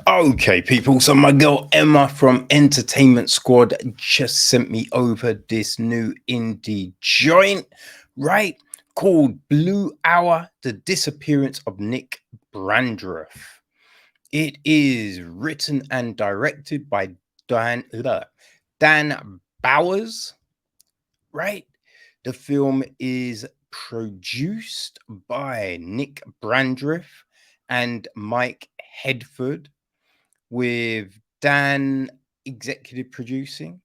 Okay, people. So my girl Emma from Entertainment Squad just sent me over this new indie joint, right? Called Blue Hour: The Disappearance of Nick Brandreth. It is written and directed by Dan Bowhers, right? The film is produced by Nick Brandreth and Mike Hedford, with Dan executive producing.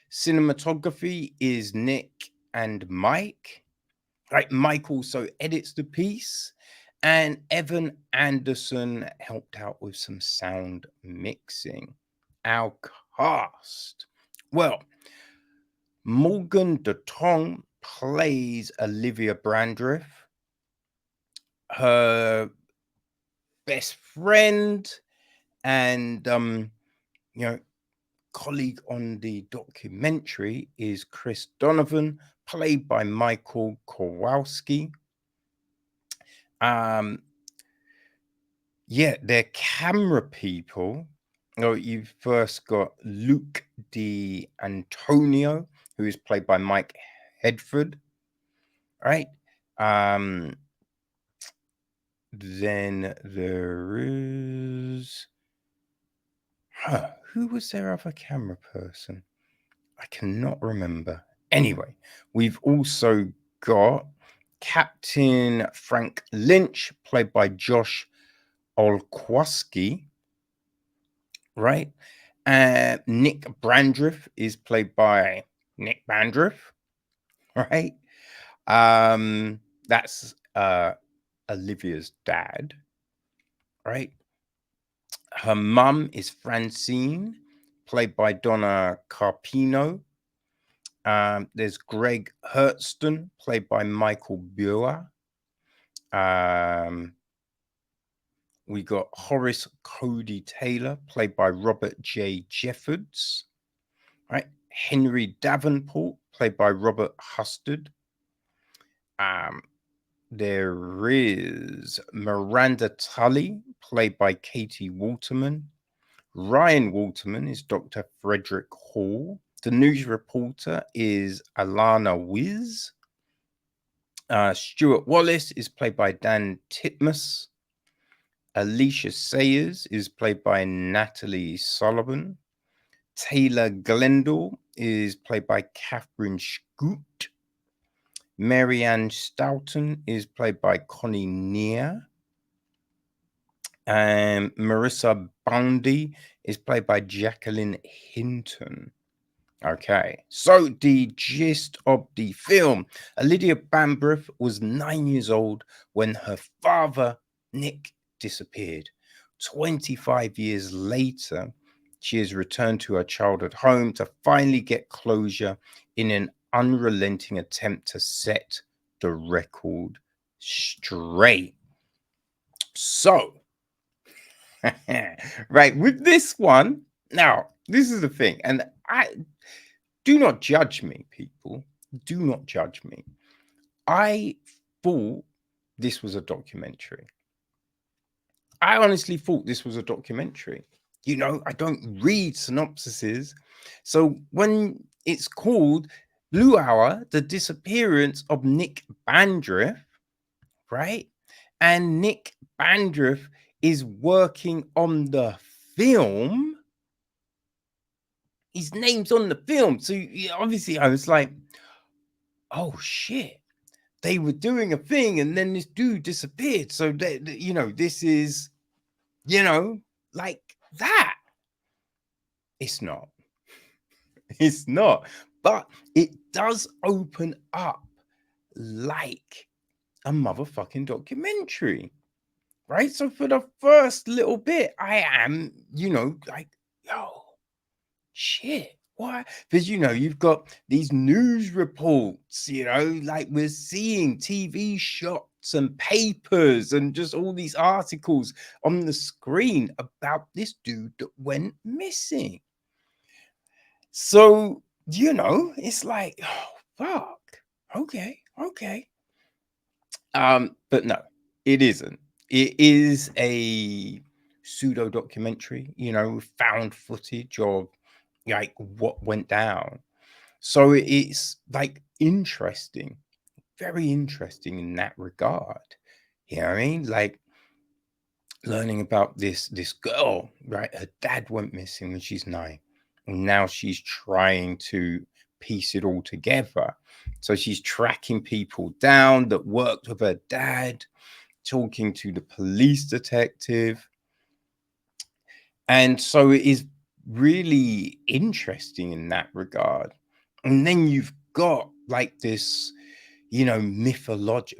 Cinematography is Nick and Mike. Right, Mike also edits the piece, and Evan Anderson helped out with some sound mixing. Our cast. Well, Morgan DeTogne plays Olivia Brandreth. Her best friend and you know colleague on the documentary is Chris Donovan, played by Michael Kowalski. Um, yeah, they're camera people. Oh, you've first got Luke Antonio, who is played by Mike Hedford, right? Um, then there is, who was their other camera person? I cannot remember. Anyway, we've also got Captain Frank Lynch, played by Josh Olkowski, right? Nick Brandreth is played by Nick Brandreth, right? That's Olivia's dad, right? Her mum is Francine, played by Donna Carpino. There's Greg Hurtston, played by Michael Buer. We got Horace Cody Taylor, played by Robert J. Jeffords. Right, Henry Davenport, played by Robert Hustard. There is Miranda Tully, played by Katie Waterman. Ryan Waterman is Dr. Frederick Hall. The news reporter is Alana Wiz. Stuart Wallace is played by Dan Titmus. Alicia Sayers is played by Natalie Sullivan. Taylor Glendale is played by Catherine Scoot. Marianne Stoughton is played by Connie Neer. And Marissa Boundy is played by Jacqueline Hinton. Okay, so the gist of the film: Olivia Brandreth was 9 years old when her father, Nick, disappeared. 25 years later, she has returned to her childhood home to finally get closure in an unrelenting attempt to set the record straight. So, right, with this one, now, this is the thing, and I do not judge me, people. Do not judge me. I thought this was a documentary. I honestly thought this was a documentary. I don't read synopsises. So when it's called Blue Hour: The Disappearance of Nick Brandreth, right? And Nick Brandreth is working on the film. His name's on the film. So obviously I was like, oh shit. They were doing a thing and then this dude disappeared. So this is, like that. It's not. It's not. But it does open up like a motherfucking documentary. Right? So for the first little bit, I am, like, yo, shit. Why? Because you've got these news reports, like we're seeing TV shots and papers and just all these articles on the screen about this dude that went missing. So, it's like, oh fuck. Okay, okay. But no, it isn't. It is a pseudo documentary, found footage of like what went down. So it's like interesting, very interesting in that regard. You know what I mean? Like learning about this girl, right? Her dad went missing when she's 9. And now she's trying to piece it all together. So she's tracking people down that worked with her dad, talking to the police detective. And so it is really interesting in that regard. And then you've got like this,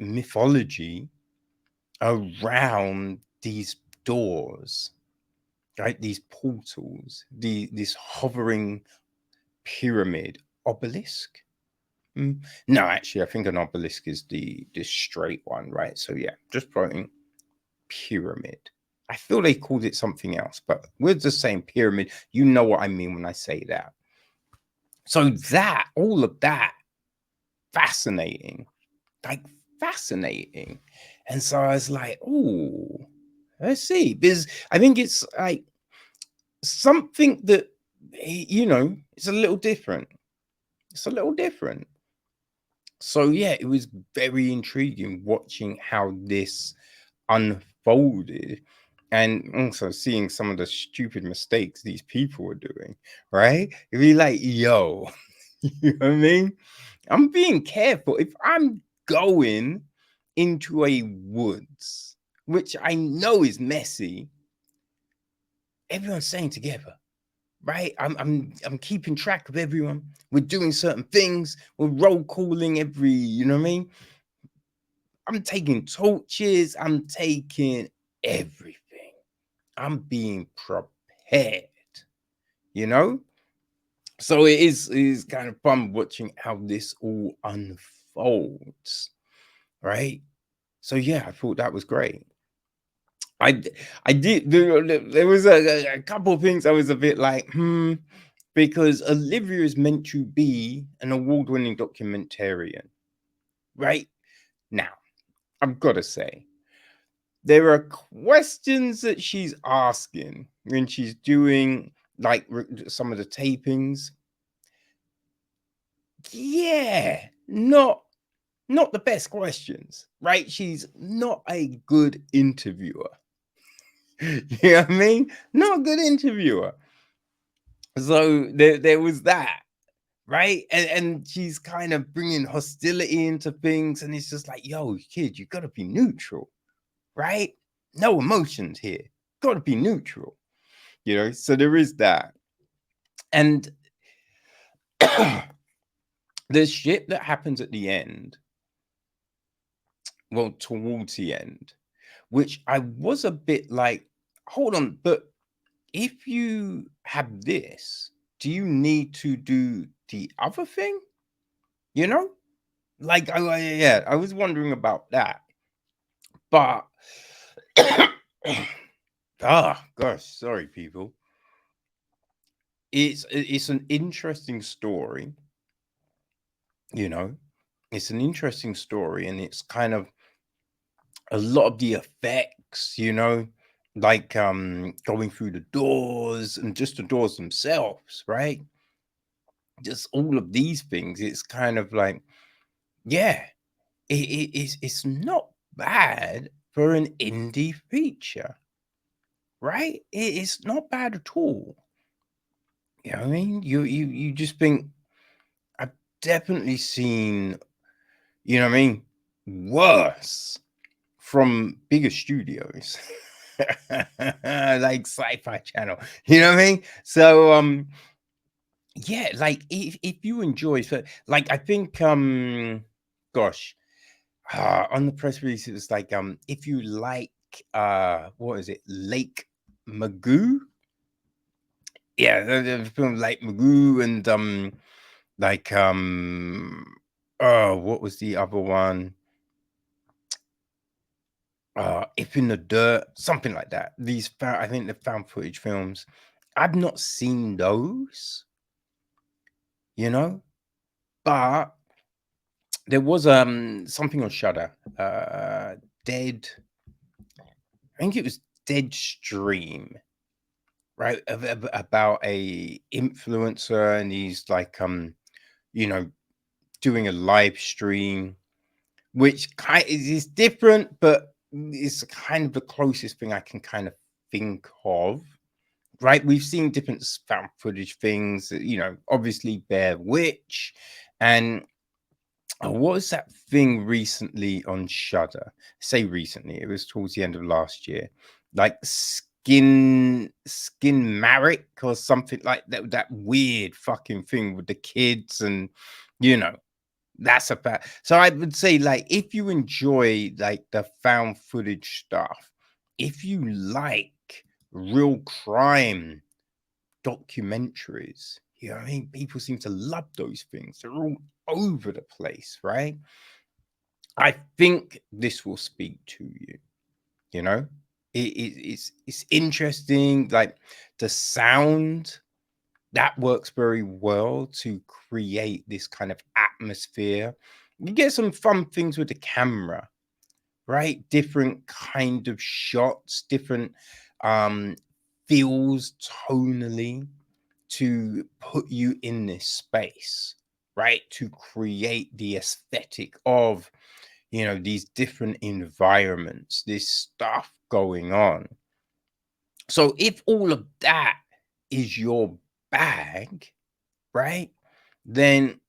mythology around these doors, right? These portals, this hovering pyramid obelisk. No, actually, I think an obelisk is the straight one, right? So yeah, just floating pyramid. I feel they called it something else, but we're just saying pyramid. You know what I mean when I say that. So that, all of that, fascinating, like fascinating. And so I was like, oh, let's see. Because I think it's like something that, it's a little different. It's a little different. So yeah, it was very intriguing watching how this unfolded and also seeing some of the stupid mistakes these people were doing, right? It'd be like, yo, you know what I mean? I'm being careful. If I'm going into a woods, which I know is messy, everyone's staying together, right? I'm keeping track of everyone. We're doing certain things. We're roll calling every, you know what I mean? I'm taking torches. I'm taking everything. I'm being prepared, you know? So it is kind of fun watching how this all unfolds, right? So yeah, I thought that was great. I did there was a couple of things I was a bit like, because Olivia is meant to be an award-winning documentarian, right? Now, I've got to say, there are questions that she's asking when she's doing like some of the tapings. Yeah, not the best questions, right? She's not a good interviewer. You know what I mean? Not a good interviewer. So there was that, right? And she's kind of bringing hostility into things, and it's just like, yo, kid, you gotta be neutral, right? No emotions here. Gotta be neutral, So there is that, and there's shit that happens at the end. Well, towards the end, which I was a bit like, hold on, but if you have this, do you need to do the other thing? You know? Like, yeah, I was wondering about that. But, gosh, sorry, people. It's an interesting story, you know? It's an interesting story, and it's kind of a lot of the effects, like going through the doors and just the doors themselves, right? Just all of these things. It's kind of like, yeah, it's not bad for an indie feature, right? It's not bad at all. You know what I mean? You just think, I've definitely seen, you know what I mean, worse from bigger studios. Like Sci-Fi Channel. You know what I mean? So yeah, like if you enjoy, so like I think gosh, on the press release it was like if you like what is it, Lake Magoo? Yeah, the film Lake Magoo, and like oh, what was the other one? If in the Dirt, something like that. These I think the found footage films. I've not seen those, but there was something on Shudder. Dead. I think it was dead stream, right? About a influencer, and he's like, you know, doing a live stream, which is different, but it's kind of the closest thing I can kind of think of. Right, we've seen different found footage things, obviously Bear Witch, and what was that thing recently on Shudder? Say recently, it was towards the end of last year, like Skin Marek or something like that. That weird fucking thing with the kids, and you know, that's a fact. So I would say, like, if you enjoy like the found footage stuff, if you like real crime documentaries, I mean, people seem to love those things. They're all over the place, right? I think this will speak to you. You know, it's interesting. Like the sound that works very well to create this kind of atmosphere. You get some fun things with the camera, right? Different kind of shots, different feels tonally to put you in this space, right? To create the aesthetic of, these different environments, this stuff going on. So if all of that is your bag, right? Then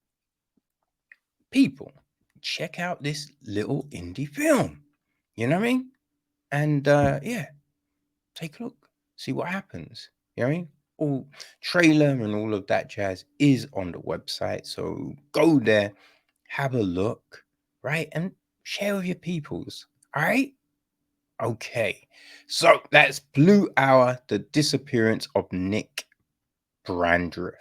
people, check out this little indie film. You know what I mean? And yeah, take a look, see what happens. You know what I mean? All trailer and all of that jazz is on the website. So go there, have a look, right? And share with your peoples. All right. Okay. So that's Blue Hour, the disappearance of Nick Brandreth.